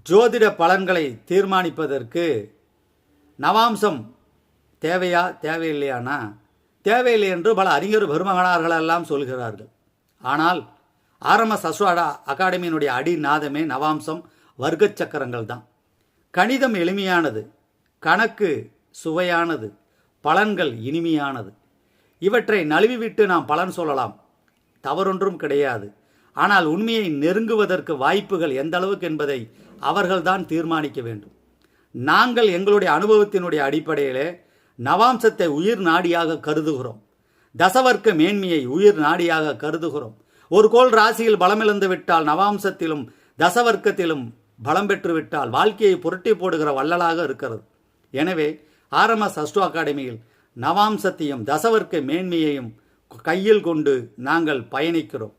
ஜோதிட பலன்களை தீர்மானிப்பதற்கு நவாம்சம் தேவையா தேவையில்லையானா தேவையில்லை என்று பல அறிஞர் பெருமகனார்களெல்லாம் சொல்கிறார்கள். ஆனால் RMS அஸ்ட்ரோ அகாடமியினுடைய அடிநாதமே நவாம்சம் வர்க்க சக்கரங்கள் தான். கணிதம் எளிமையானது, கணக்கு சுவையானது, பலன்கள் இனிமையானது. இவற்றை நழுவிவிட்டு நாம் பலன் சொல்லலாம், தவறொன்றும் கிடையாது. ஆனால் உண்மையை நெருங்குவதற்கு வாய்ப்புகள் எந்த அளவுக்கு என்பதை அவர்கள்தான் தீர்மானிக்க வேண்டும். நாங்கள் எங்களுடைய அனுபவத்தினுடைய அடிப்படையிலே நவாம்சத்தை உயிர் நாடியாக கருதுகிறோம். தசவர்க்க மேன்மையை உயிர் நாடியாக கருதுகிறோம். ஒரு கோள் ராசியில் பலமிழந்து விட்டால் நவாம்சத்திலும் தசவர்க்கத்திலும் பலம் பெற்றுவிட்டால் வாழ்க்கையை புரட்டி போடுகிற வள்ளலாக இருக்கிறது. எனவே RMS அஸ்ட்ரோ அகாடமியில் நவாம்சத்தையும் தசவர்க்க மேன்மையையும் கையில் கொண்டு நாங்கள் பயணிக்கிறோம்.